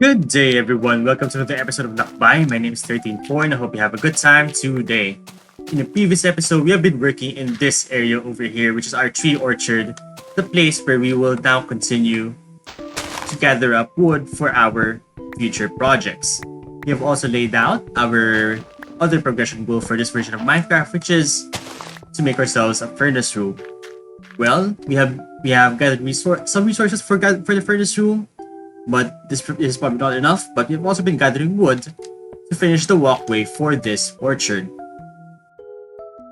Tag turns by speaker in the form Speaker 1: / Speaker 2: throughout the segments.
Speaker 1: Good day, everyone. Welcome to another episode of Lakbay. My name is 13.4 and I hope you have a good time today. In the previous episode, we have been working in this area over here, which is our tree orchard, the place where we will now continue to gather up wood for our future projects. We have also laid out our other progression goal for this version of Minecraft, which is to make ourselves a furnace room. Well, we have gathered some resources for the furnace room, but this is probably not enough. But we've also been gathering wood to finish the walkway for this orchard.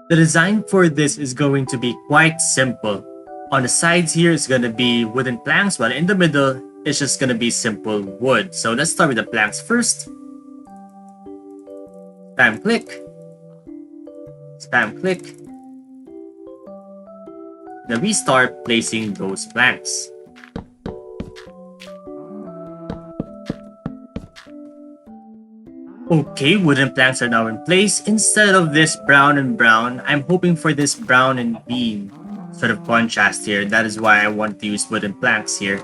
Speaker 1: The design for this is going to be quite simple. On the sides here is going to be wooden planks, while in the middle it's just going to be simple wood. So let's start with the planks first. Spam click. Spam click. Then we start placing those planks. Okay, wooden planks are now in place. Instead of this brown and brown, I'm hoping for this brown and bean sort of contrast here. That is why I want to use wooden planks here.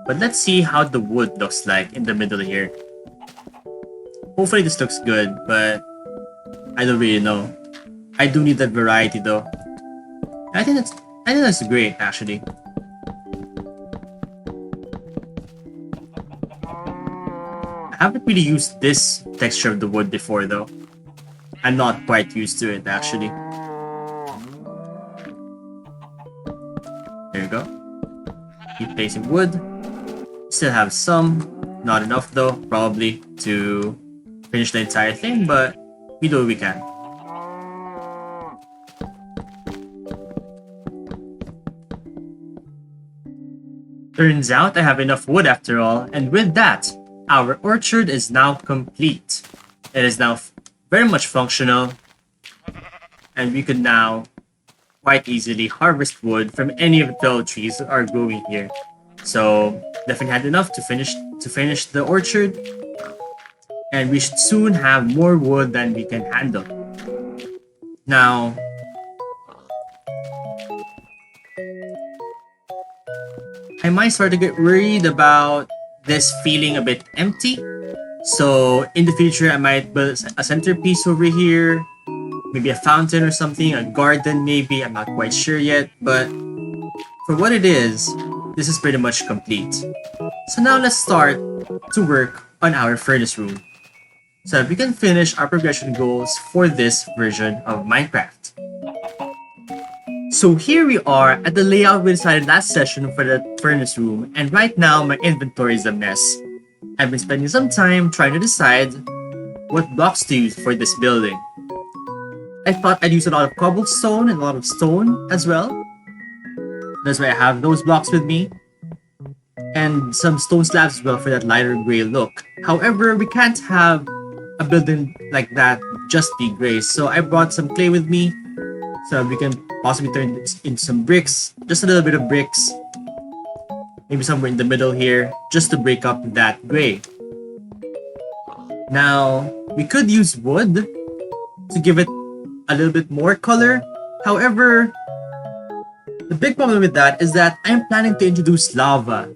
Speaker 1: But let's see how the wood looks like in the middle here. Hopefully this looks good, but I don't really know. I do need that variety though. I think that's great actually. I haven't really used this texture of the wood before though. I'm not quite used to it actually. There you go. Keep placing wood. Still have some. Not enough though, probably, to finish the entire thing, but we do what we can. Turns out I have enough wood after all, and with that, our orchard is now complete. It is now very much functional, and we can now quite easily harvest wood from any of the 12 trees that are growing here. So definitely had enough to finish the orchard, and we should soon have more wood than we can handle. Now, I might start to get worried about this feeling a bit empty. So in the future, I might build a centerpiece over here, maybe a fountain or something, a garden maybe, I'm not quite sure yet, but for what it is, this is pretty much complete. So now let's start to work on our furnace room so that we can finish our progression goals for this version of Minecraft. So here we are at the layout we decided last session for the furnace room, and right now my inventory is a mess. I've been spending some time trying to decide what blocks to use for this building. I thought I'd use a lot of cobblestone and a lot of stone as well. That's why I have those blocks with me. And some stone slabs as well for that lighter gray look. However, we can't have a building like that just be gray, so I brought some clay with me so we can possibly turn this into some bricks, just a little bit of bricks, maybe somewhere in the middle here, just to break up that gray. Now, we could use wood to give it a little bit more color. However, the big problem with that is that I'm planning to introduce lava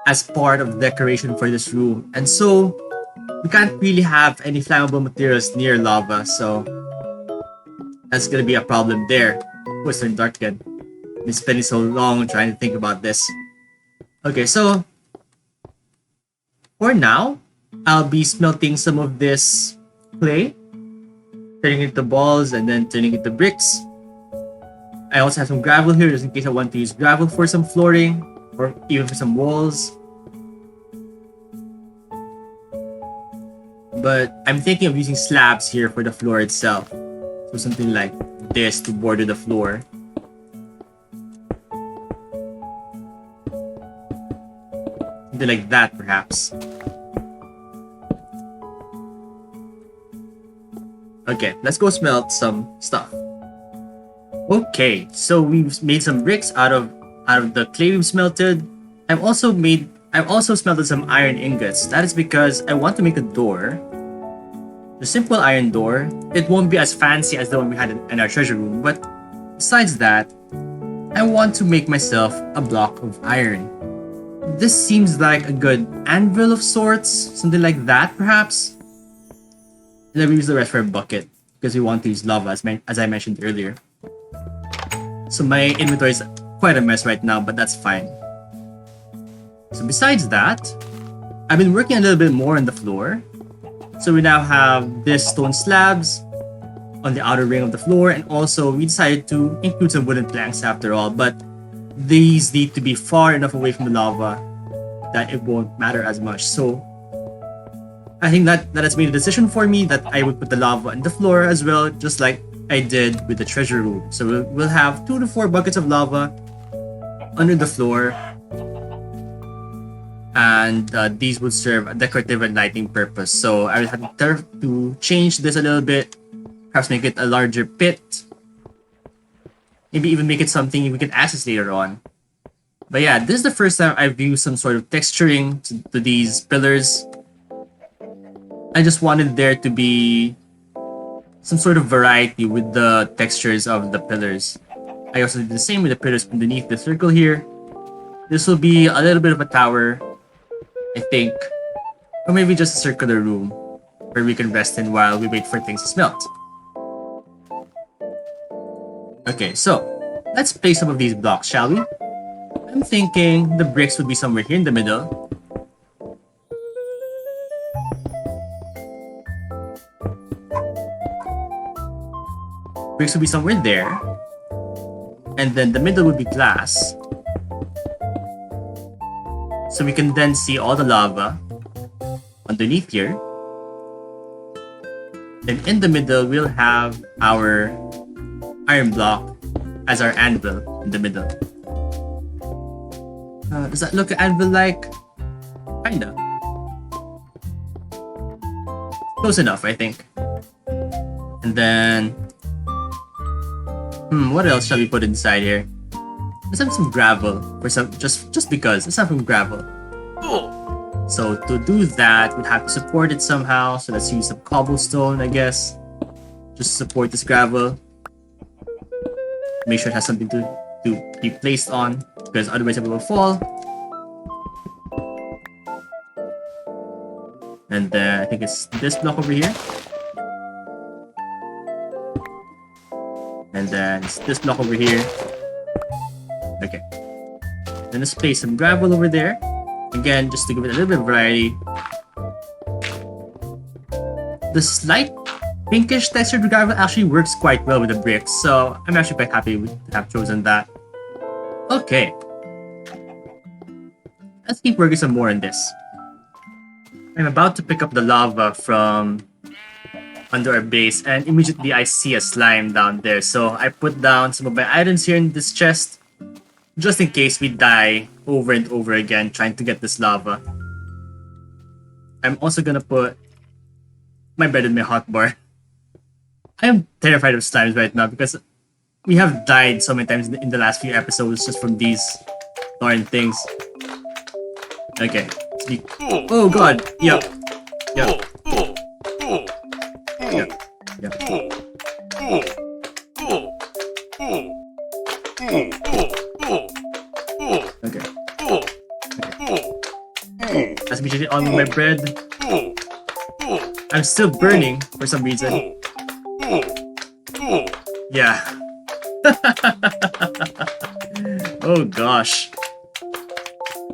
Speaker 1: as part of the decoration for this room, and so we can't really have any flammable materials near lava, so that's gonna be a problem there. Oh, it's turning dark again. I've been spending so long trying to think about this. Okay, so for now, I'll be smelting some of this clay, turning it into balls and then turning it into bricks. I also have some gravel here just in case I want to use gravel for some flooring or even for some walls. But I'm thinking of using slabs here for the floor itself. So something like this to border the floor. Something like that, perhaps. Okay, let's go smelt some stuff. Okay, so we've made some bricks out of the clay we've smelted. I've also smelted some iron ingots. That is because I want to make a door. The simple iron door. It won't be as fancy as the one we had in our treasure room, but besides that, I want to make myself a block of iron. this seems like a good anvil of sorts, something like that perhaps. And then we use the rest for a bucket because we want to use lava as I mentioned earlier. So my inventory is quite a mess right now, but that's fine. So besides that, I've been working a little bit more on the floor. So we now have this stone slabs on the outer ring of the floor, and also we decided to include some wooden planks after all, but these need to be far enough away from the lava that it won't matter as much. So I think that has made a decision for me that I would put the lava on the floor as well, just like I did with the treasure room. So we'll have 2 to 4 buckets of lava under the floor, and these would serve a decorative and lighting purpose. So I will have to change this a little bit, perhaps make it a larger pit, maybe even make it something we can access later on. But yeah, this is the first time I've used some sort of texturing to these pillars. I just wanted there to be some sort of variety with the textures of the pillars. I also did the same with the pillars underneath the circle here. This will be a little bit of a tower, I think. Or maybe just a circular room where we can rest in while we wait for things to smelt. Okay, so let's place some of these blocks, shall we? I'm thinking the bricks would be somewhere here in the middle. Bricks would be somewhere there. And then the middle would be glass. So we can then see all the lava underneath here. Then in the middle, we'll have our iron block as our anvil in the middle. Does that look anvil-like? Kinda. Close enough, I think. And then... what else shall we put inside here? Let's have some gravel for some just because. Let's have some gravel. So to do that, we'd have to support it somehow. So let's use some cobblestone, I guess. Just support this gravel. Make sure it has something to be placed on, because otherwise it will fall. And then I think it's this block over here. And then it's this block over here. Okay. Then let's place some gravel over there. Again, just to give it a little bit of variety. The slight pinkish textured gravel actually works quite well with the bricks, so I'm actually quite happy to have chosen that. Okay. Let's keep working some more on this. I'm about to pick up the lava from under our base, and immediately I see a slime down there. So I put down some of my items here in this chest, just in case we die over and over again trying to get this lava. I'm also gonna put my bread in my hotbar. I am terrified of slimes right now because we have died so many times in the last few episodes just from these darn things. Okay. Oh god. Yep. Yep. Yep. Yep. Okay. That's me on with my bread. I'm still burning for some reason. Yeah. Oh gosh.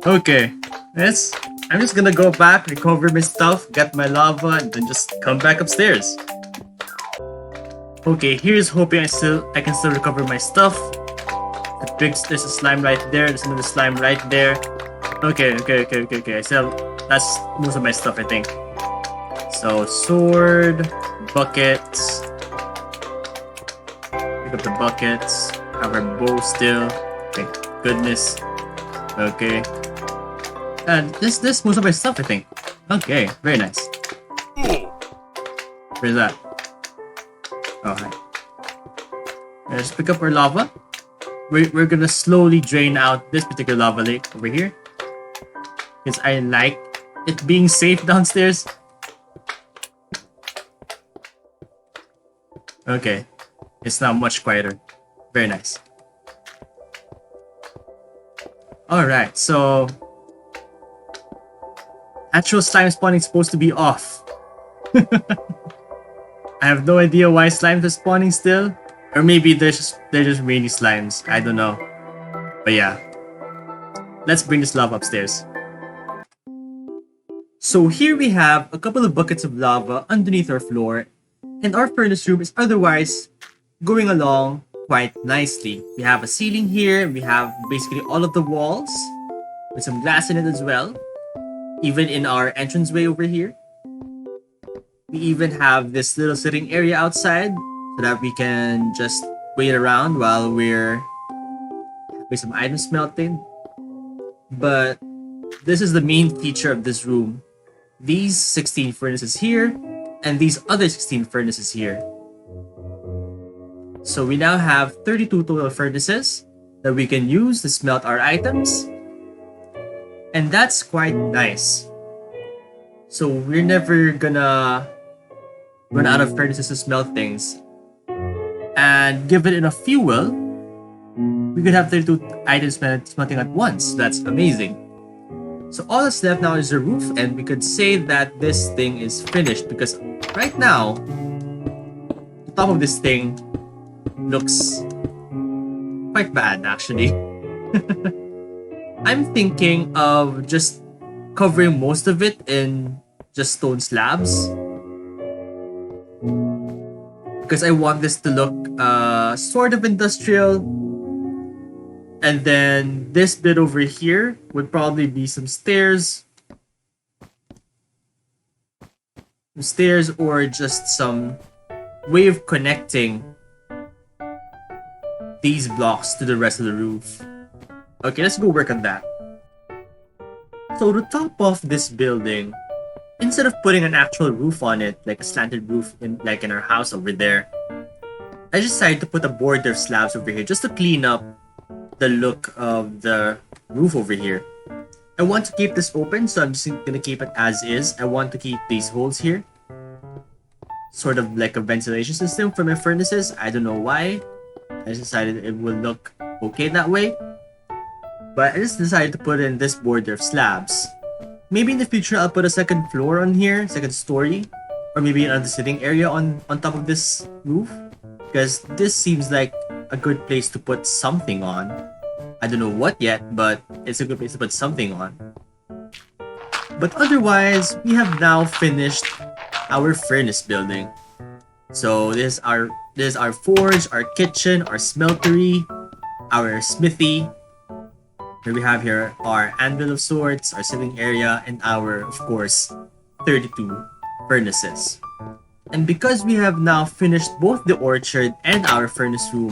Speaker 1: Okay. I'm just gonna go back, recover my stuff, get my lava, and then just come back upstairs. Okay, here's hoping I can still recover my stuff. There's a slime right there, there's another slime right there. Okay. So that's most of my stuff, I think. So sword, buckets. Pick up the buckets. Have our bow still. Thank goodness. Okay. And this most of my stuff, I think. Okay, very nice. Where's that? Oh, hi. Let's pick up our lava. We're gonna slowly drain out this particular lava lake over here, because I like it being safe downstairs. Okay, it's now much quieter. Very nice. Alright, so Actual slime spawning is supposed to be off. I have no idea why slimes are spawning still. Or maybe they're just rainy slimes. I don't know. But yeah. Let's bring this lava upstairs. So here we have a couple of buckets of lava underneath our floor. And our furnace room is otherwise going along quite nicely. We have a ceiling here. We have basically all of the walls with some glass in it as well. Even in our entranceway over here. We even have this little sitting area outside so that we can just wait around while we're having some items smelting. But this is the main feature of this room. These 16 furnaces here and these other 16 furnaces here. So we now have 32 total furnaces that we can use to smelt our items. And that's quite nice. So we're never gonna run out of furnaces to smelt things. And given enough fuel, we could have 32 items smelting at once. That's amazing. So all that's left now is the roof, and we could say that this thing is finished because right now, the top of this thing looks quite bad actually. I'm thinking of just covering most of it in just stone slabs. Because I want this to look sort of industrial. And then this bit over here would probably be some stairs. Stairs or just some way of connecting these blocks to the rest of the roof. Okay, let's go work on that. So to top off this building, instead of putting an actual roof on it, like a slanted roof like in our house over there, I decided to put a border of slabs over here just to clean up the look of the roof over here. I want to keep this open, so I'm just gonna keep it as is. I want to keep these holes here, sort of like a ventilation system for my furnaces. I don't know why. I just decided it would look okay that way. But I just decided to put in this border of slabs. Maybe in the future I'll put a second floor on here, second story, or maybe another sitting area on top of this roof. Because this seems like a good place to put something on. I don't know what yet, but it's a good place to put something on. But otherwise, we have now finished our furnace building. So this is our forge, our kitchen, our smeltery, our smithy. Here we have here our anvil of sorts, our sitting area, and our, of course, 32 furnaces. And because we have now finished both the orchard and our furnace room,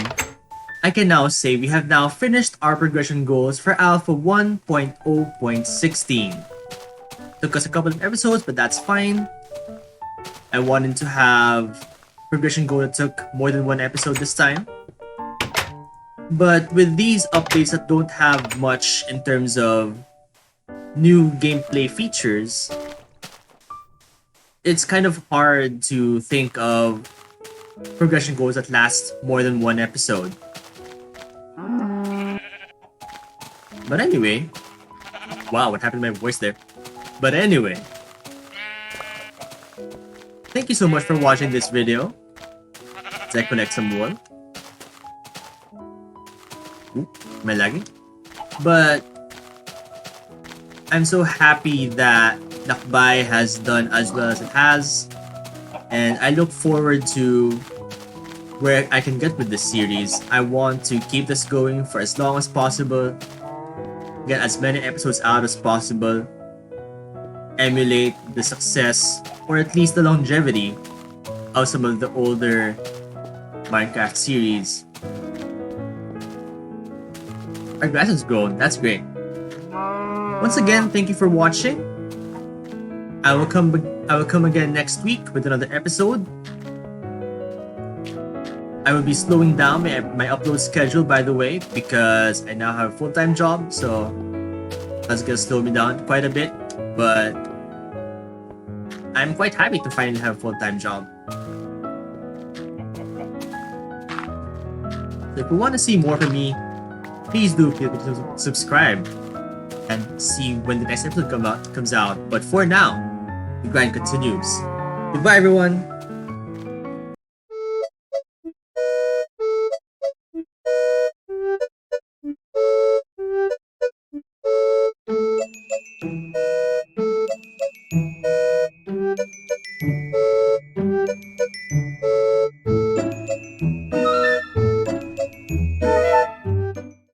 Speaker 1: I can now say we have now finished our progression goals for Alpha 1.0.16. Took us a couple of episodes, but that's fine. I wanted to have progression goal that took more than one episode this time. But with these updates that don't have much in terms of new gameplay features, it's kind of hard to think of progression goals that last more than one episode. But anyway, wow, what happened to my voice there? But anyway, thank you so much for watching this video. As I collect some wool. Ooh, am I lagging? But I'm so happy that Lakbay has done as well as it has, and I look forward to where I can get with this series. I want to keep this going for as long as possible, get as many episodes out as possible, emulate the success or at least the longevity of some of the older Minecraft series. Our grass has grown, that's great. Once again, thank you for watching. I will come again next week with another episode. I will be slowing down my upload schedule, by the way, because I now have a full-time job, so that's gonna slow me down quite a bit. But I'm quite happy to finally have a full-time job. So if you want to see more from me, please do feel free to subscribe and see when the next episode comes out. But for now, the grind continues. Goodbye, everyone.